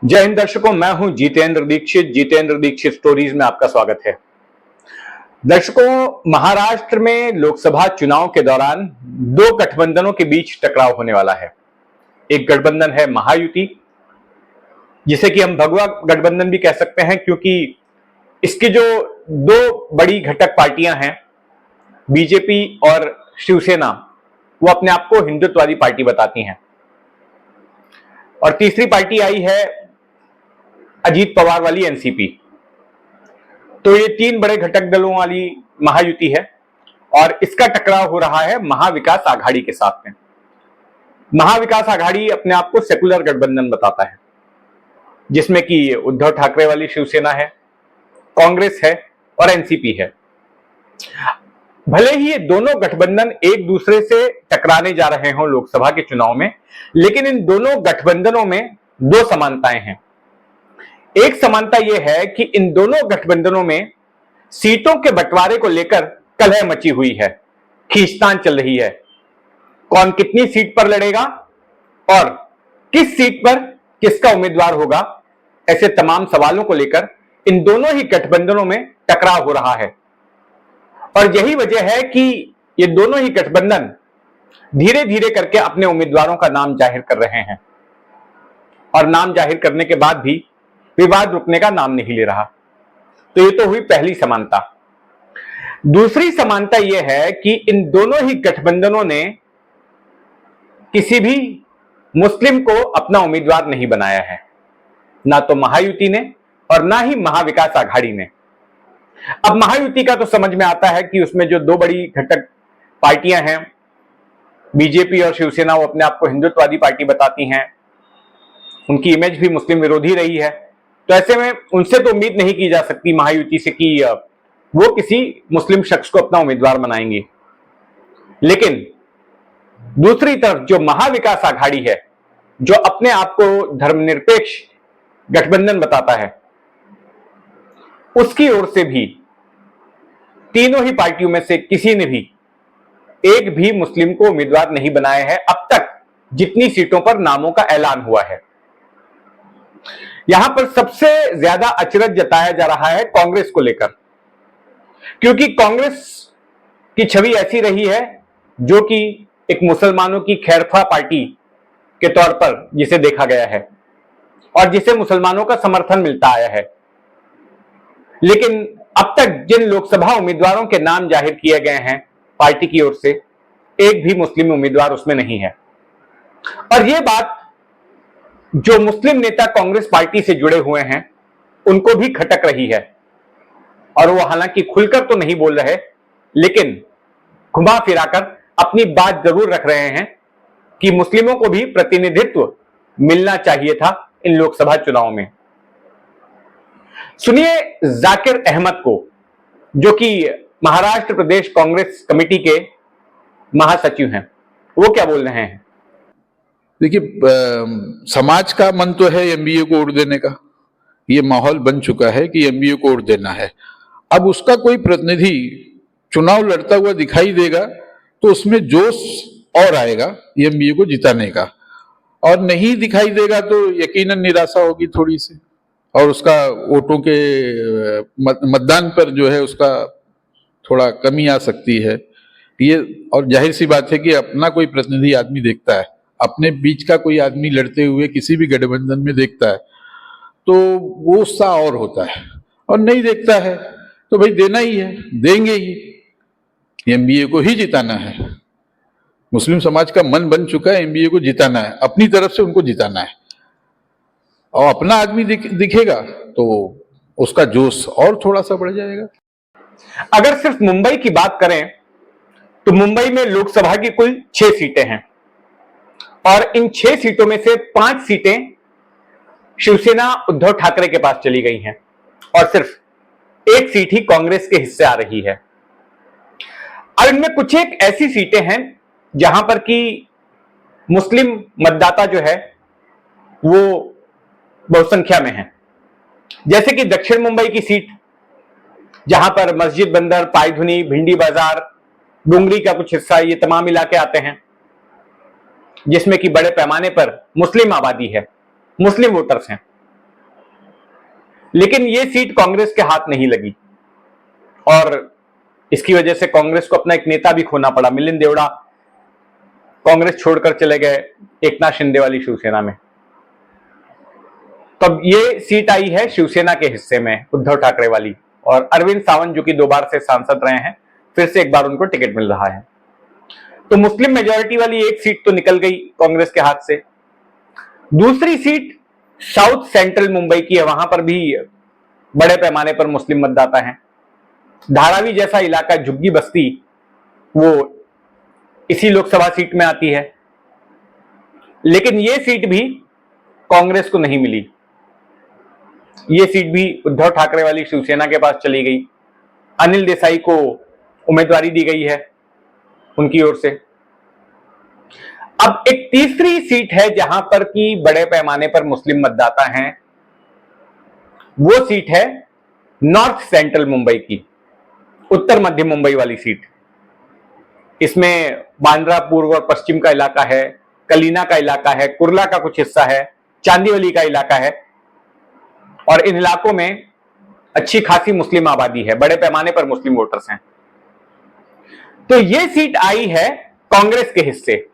जय हिंद दर्शकों, मैं हूं जितेंद्र दीक्षित। जितेंद्र दीक्षित स्टोरीज में आपका स्वागत है। दर्शकों, महाराष्ट्र में लोकसभा चुनाव के दौरान दो गठबंधनों के बीच टकराव होने वाला है। एक गठबंधन है महायुति, जिसे कि हम भगवा गठबंधन भी कह सकते हैं, क्योंकि इसकी जो दो बड़ी घटक पार्टियां हैं, बीजेपी और शिवसेना, वो अपने आप को हिंदुत्ववादी पार्टी बताती हैं। और तीसरी पार्टी आई है अजीत पवार वाली एनसीपी। तो ये तीन बड़े घटक दलों वाली महायुति है और इसका टकराव हो रहा है महाविकास आघाड़ी के साथ में। महाविकास आघाड़ी अपने आप को सेकुलर गठबंधन बताता है, जिसमें कि उद्धव ठाकरे वाली शिवसेना है, कांग्रेस है और एनसीपी है। भले ही ये दोनों गठबंधन एक दूसरे से टकराने जा रहे हों लोकसभा के चुनाव में, लेकिन इन दोनों गठबंधनों में दो समानताएं हैं। एक समानता यह है कि इन दोनों गठबंधनों में सीटों के बंटवारे को लेकर कलह मची हुई है, खींचतान चल रही है। कौन कितनी सीट पर लड़ेगा और किस सीट पर किसका उम्मीदवार होगा, ऐसे तमाम सवालों को लेकर इन दोनों ही गठबंधनों में टकराव हो रहा है। और यही वजह है कि ये दोनों ही गठबंधन धीरे धीरे करके अपने उम्मीदवारों का नाम जाहिर कर रहे हैं, और नाम जाहिर करने के बाद भी विवाद रुकने का नाम नहीं ले रहा। तो ये तो हुई पहली समानता। दूसरी समानता यह है कि इन दोनों ही गठबंधनों ने किसी भी मुस्लिम को अपना उम्मीदवार नहीं बनाया है, ना तो महायुति ने और ना ही महाविकास आघाड़ी ने। अब महायुति का तो समझ में आता है कि उसमें जो दो बड़ी घटक पार्टियां हैं, बीजेपी और शिवसेना, वो अपने आप को हिंदुत्ववादी पार्टी बताती हैं। उनकी इमेज भी मुस्लिम विरोधी रही है। तो ऐसे में उनसे तो उम्मीद नहीं की जा सकती महायुति से कि वो किसी मुस्लिम शख्स को अपना उम्मीदवार बनाएंगे। लेकिन दूसरी तरफ जो महाविकास आघाड़ी है, जो अपने आप को धर्मनिरपेक्ष गठबंधन बताता है, उसकी ओर से भी तीनों ही पार्टियों में से किसी ने भी एक भी मुस्लिम को उम्मीदवार नहीं बनाया है अब तक, जितनी सीटों पर नामों का ऐलान हुआ है। यहां पर सबसे ज्यादा अचरज जताया जा रहा है कांग्रेस को लेकर, क्योंकि कांग्रेस की छवि ऐसी रही है जो कि एक मुसलमानों की खैरख्वाह पार्टी के तौर पर जिसे देखा गया है और जिसे मुसलमानों का समर्थन मिलता आया है। लेकिन अब तक जिन लोकसभा उम्मीदवारों के नाम जाहिर किए गए हैं पार्टी की ओर से, एक भी मुस्लिम उम्मीदवार उसमें नहीं है। और यह बात जो मुस्लिम नेता कांग्रेस पार्टी से जुड़े हुए हैं उनको भी खटक रही है, और वो हालांकि खुलकर तो नहीं बोल रहे, लेकिन घुमा फिराकर अपनी बात जरूर रख रहे हैं कि मुस्लिमों को भी प्रतिनिधित्व मिलना चाहिए था इन लोकसभा चुनाव में। सुनिए जाकिर अहमद को, जो कि महाराष्ट्र प्रदेश कांग्रेस कमेटी के महासचिव हैं, वो क्या बोल रहे हैं। देखिए, समाज का मन तो है एमबीए को वोट देने का। ये माहौल बन चुका है कि एमबीए को वोट देना है। अब उसका कोई प्रतिनिधि चुनाव लड़ता हुआ दिखाई देगा तो उसमें जोश और आएगा एमबीए को जिताने का, और नहीं दिखाई देगा तो यकीनन निराशा होगी थोड़ी सी, और उसका वोटों के मतदान पर जो है उसका थोड़ा कमी आ सकती है ये। और जाहिर सी बात है कि अपना कोई प्रतिनिधि आदमी देखता है, अपने बीच का कोई आदमी लड़ते हुए किसी भी गठबंधन में देखता है तो वो उत्साह और होता है, और नहीं देखता है तो भाई देना ही है, देंगे ही, एमबीए को ही जिताना है। मुस्लिम समाज का मन बन चुका है, एमबीए को जिताना है, अपनी तरफ से उनको जिताना है, और अपना आदमी दिखेगा तो उसका जोश और थोड़ा सा बढ़ जाएगा। अगर सिर्फ मुंबई की बात करें तो मुंबई में लोकसभा की कुल 6 सीटें हैं, और इन 6 सीटों में से 5 सीटें शिवसेना उद्धव ठाकरे के पास चली गई हैं, और सिर्फ एक सीट ही कांग्रेस के हिस्से आ रही है। और इनमें कुछ एक ऐसी सीटें हैं जहां पर कि मुस्लिम मतदाता जो है वो बहुसंख्या में है, जैसे कि दक्षिण मुंबई की सीट, जहां पर मस्जिद बंदर, पायधुनी, भिंडी बाजार, डुंगरी का कुछ हिस्सा, ये तमाम इलाके आते हैं, जिसमें कि बड़े पैमाने पर मुस्लिम आबादी है, मुस्लिम वोटर्स हैं। लेकिन ये सीट कांग्रेस के हाथ नहीं लगी और इसकी वजह से कांग्रेस को अपना एक नेता भी खोना पड़ा। मिलिंद देवड़ा कांग्रेस छोड़कर चले गए एकनाथ शिंदे वाली शिवसेना में। तब ये सीट आई है शिवसेना के हिस्से में, उद्धव ठाकरे वाली, और अरविंद सावंत जो कि 2 बार से सांसद रहे हैं, फिर से एक बार उनको टिकट मिल रहा है। तो मुस्लिम मेजॉरिटी वाली एक सीट तो निकल गई कांग्रेस के हाथ से। दूसरी सीट साउथ सेंट्रल मुंबई की है, वहां पर भी बड़े पैमाने पर मुस्लिम मतदाता हैं। धारावी जैसा इलाका, झुग्गी बस्ती, वो इसी लोकसभा सीट में आती है। लेकिन यह सीट भी कांग्रेस को नहीं मिली। यह सीट भी उद्धव ठाकरे वाली शिवसेना के पास चली गई। अनिल देसाई को उम्मीदवारी दी गई है उनकी ओर से। अब एक तीसरी सीट है जहां पर कि बड़े पैमाने पर मुस्लिम मतदाता हैं, वो सीट है नॉर्थ सेंट्रल मुंबई की, उत्तर मध्य मुंबई वाली सीट। इसमें बांद्रा पूर्व और पश्चिम का इलाका है, कलीना का इलाका है, कुर्ला का कुछ हिस्सा है, चांदीवली का इलाका है, और इन इलाकों में अच्छी खासी मुस्लिम आबादी है, बड़े पैमाने पर मुस्लिम वोटर्स हैं। तो यह सीट आई है कांग्रेस के हिस्से।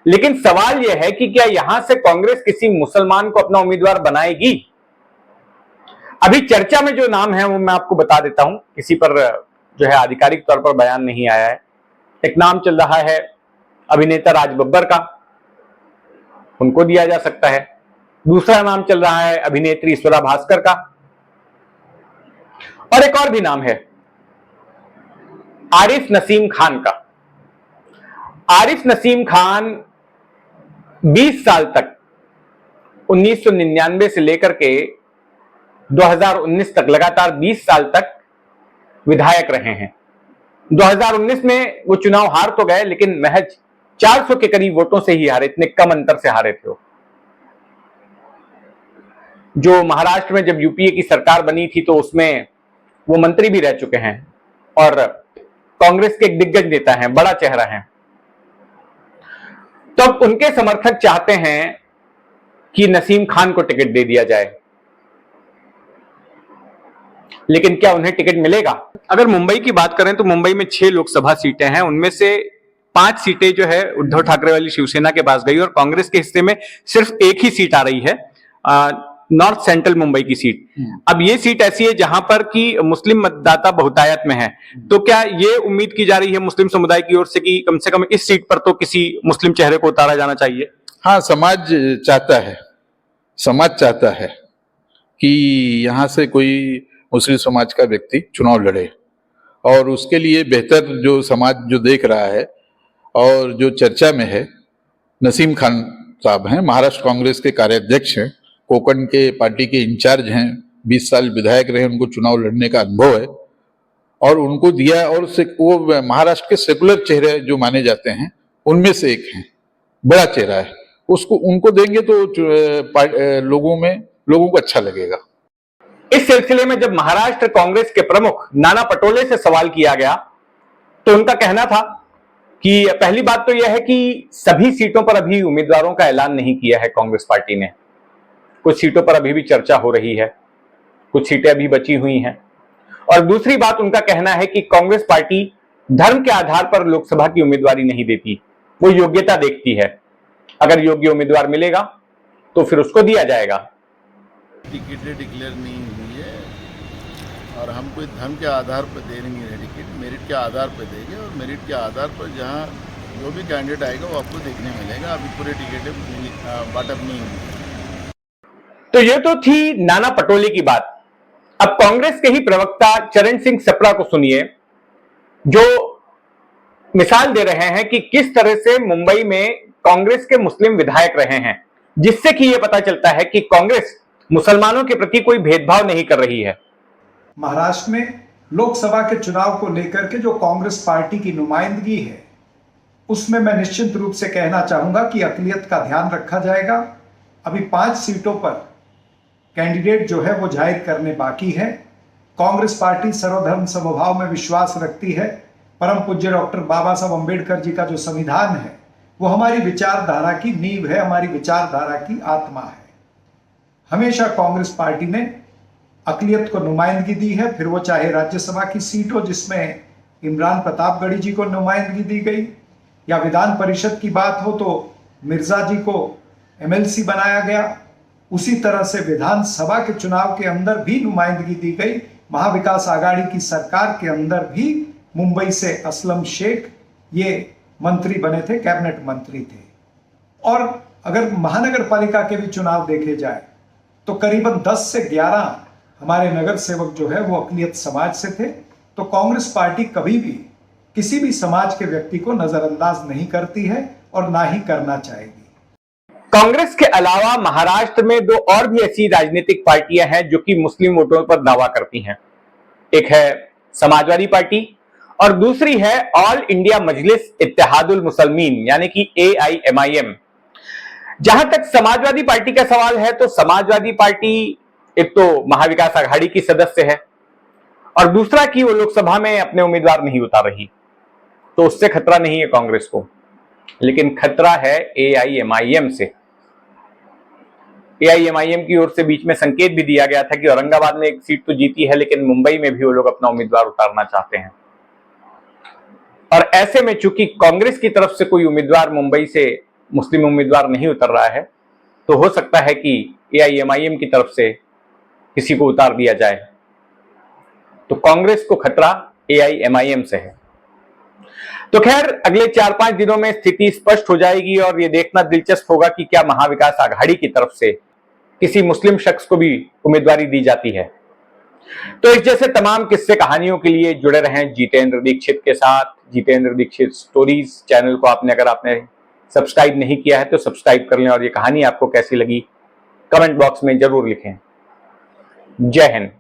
लेकिन सवाल यह है कि क्या यहां से कांग्रेस किसी मुसलमान को अपना उम्मीदवार बनाएगी? अभी चर्चा में जो नाम है वो मैं आपको बता देता हूं, किसी पर जो है आधिकारिक तौर पर बयान नहीं आया है। एक नाम चल रहा है अभिनेता राज बब्बर का, उनको दिया जा सकता है। दूसरा नाम चल रहा है अभिनेत्री ईश्वरा भास्कर का, और एक और भी नाम है आरिफ नसीम खान का। आरिफ नसीम खान 20 साल तक, 1999 से लेकर के 2019 तक, लगातार 20 साल तक विधायक रहे हैं। 2019 में वो चुनाव हार तो गए, लेकिन महज 400 के करीब वोटों से ही हारे, इतने कम अंतर से हारे थे वो। जो महाराष्ट्र में जब यूपीए की सरकार बनी थी तो उसमें वो मंत्री भी रह चुके हैं और कांग्रेस के एक दिग्गज नेता हैं, बड़ा चेहरा हैं। तो अब उनके समर्थक चाहते हैं कि नसीम खान को टिकट दे दिया जाए, लेकिन क्या उन्हें टिकट मिलेगा? अगर मुंबई की बात करें तो मुंबई में 6 लोकसभा सीटें हैं, उनमें से 5 सीटें जो है उद्धव ठाकरे वाली शिवसेना के पास गई और कांग्रेस के हिस्से में सिर्फ एक ही सीट आ रही है, नॉर्थ सेंट्रल मुंबई की सीट। अब ये सीट ऐसी है जहां पर कि मुस्लिम मतदाता बहुतायत में है। तो क्या ये उम्मीद की जा रही है मुस्लिम समुदाय की ओर से कि कम से कम इस सीट पर तो किसी मुस्लिम चेहरे को उतारा जाना चाहिए? हाँ, समाज चाहता है कि यहाँ से कोई मुस्लिम समाज का व्यक्ति चुनाव लड़े, और उसके लिए बेहतर जो समाज जो देख रहा है और जो चर्चा में है, नसीम खान साहब हैं, महाराष्ट्र कांग्रेस के कार्याध्यक्ष हैं, कोंकण के पार्टी के इंचार्ज हैं, 20 साल विधायक रहे, उनको चुनाव लड़ने का अनुभव है और उनको दिया। और वो महाराष्ट्र के सेकुलर चेहरे जो माने जाते हैं उनमें से एक हैं, बड़ा चेहरा है, उसको उनको देंगे तो लोगों को अच्छा लगेगा। इस सिलसिले में जब महाराष्ट्र कांग्रेस के प्रमुख नाना पटोले से सवाल किया गया तो उनका कहना था कि पहली बात तो यह है कि सभी सीटों पर अभी उम्मीदवारों का ऐलान नहीं किया है कांग्रेस पार्टी ने। कुछ सीटों पर अभी भी चर्चा हो रही है, कुछ सीटें अभी बची हुई हैं। और दूसरी बात उनका कहना है कि कांग्रेस पार्टी धर्म के आधार पर लोकसभा की उम्मीदवारी नहीं देती, वो योग्यता देखती है। अगर योग्य उम्मीदवार मिलेगा तो फिर उसको दिया जाएगा। टिकटें डिक्लेयर नहीं हुई है और हम कोई धर्म के आधार पर दे नहीं रहे टिकट, मेरिट के आधार पर देंगे और मेरिट के आधार पर जहां जो भी कैंडिडेट आएगा वो आपको देखने मिलेगा। अभी पूरे टिकटें बाटअप नहीं हुई। तो ये तो थी नाना पटोले की बात। अब कांग्रेस के ही प्रवक्ता चरण सिंह सप्रा को सुनिए, जो मिसाल दे रहे हैं कि किस तरह से मुंबई में कांग्रेस के मुस्लिम विधायक रहे हैं, जिससे कि यह पता चलता है कि कांग्रेस मुसलमानों के प्रति कोई भेदभाव नहीं कर रही है। महाराष्ट्र में लोकसभा के चुनाव को लेकर के जो कांग्रेस पार्टी की नुमाइंदगी है, उसमें मैं निश्चित रूप से कहना चाहूंगा कि अक़लियत का ध्यान रखा जाएगा। अभी 5 सीटों पर कैंडिडेट जो है वो जाहिर करने बाकी है। कांग्रेस पार्टी सर्वधर्म समभाव में विश्वास रखती है। परम पूज्य डॉक्टर बाबा साहब अम्बेडकर जी का जो संविधान है वो हमारी विचारधारा की नींव है, हमारी विचारधारा की आत्मा है। हमेशा कांग्रेस पार्टी ने अकलियत को नुमाइंदगी दी है, फिर वो चाहे राज्यसभा की सीट हो जिसमें इमरान प्रतापगढ़ी जी को नुमाइंदगी दी गई, या विधान परिषद की बात हो तो मिर्जा जी को एमएलसी बनाया गया, उसी तरह से विधानसभा के चुनाव के अंदर भी नुमाइंदगी दी गई। महाविकास आघाड़ी की सरकार के अंदर भी मुंबई से असलम शेख ये मंत्री बने थे, कैबिनेट मंत्री थे। और अगर महानगर पालिका के भी चुनाव देखे जाए तो करीबन 10 से 11 हमारे नगर सेवक जो है वो अकलियत समाज से थे। तो कांग्रेस पार्टी कभी भी किसी भी समाज के व्यक्ति को नजरअंदाज नहीं करती है और ना ही करना चाहेगी। कांग्रेस के अलावा महाराष्ट्र में दो और भी ऐसी राजनीतिक पार्टियां हैं जो कि मुस्लिम वोटों पर दावा करती हैं। एक है समाजवादी पार्टी और दूसरी है ऑल इंडिया मजलिस इत्तेहादुल मुसलमीन यानी कि AIMIM। जहां तक समाजवादी पार्टी का सवाल है तो समाजवादी पार्टी एक तो महाविकास आघाड़ी की सदस्य है और दूसरा कि वो लोकसभा में अपने उम्मीदवार नहीं उतार रही, तो उससे खतरा नहीं है कांग्रेस को, लेकिन खतरा है AIMIM से। AIMIM की ओर से बीच में संकेत भी दिया गया था कि औरंगाबाद में एक सीट तो जीती है लेकिन मुंबई में भी वो लोग अपना उम्मीदवार उतारना चाहते हैं। और ऐसे में चूंकि कांग्रेस की तरफ से कोई उम्मीदवार मुंबई से मुस्लिम उम्मीदवार नहीं उतर रहा है, तो हो सकता है कि AIMIM की तरफ से किसी को उतार दिया जाए। तो कांग्रेस को खतरा AIMIM से है। तो खैर अगले 4-5 दिनों में स्थिति स्पष्ट हो जाएगी और यह देखना दिलचस्प होगा कि क्या महाविकास आघाड़ी की तरफ से किसी मुस्लिम शख्स को भी उम्मीदवारी दी जाती है। तो इस जैसे तमाम किस्से कहानियों के लिए जुड़े रहें जितेंद्र दीक्षित के साथ। जितेंद्र दीक्षित स्टोरीज चैनल को अगर आपने सब्सक्राइब नहीं किया है तो सब्सक्राइब कर लें और ये कहानी आपको कैसी लगी कमेंट बॉक्स में जरूर लिखें। जय हिंद।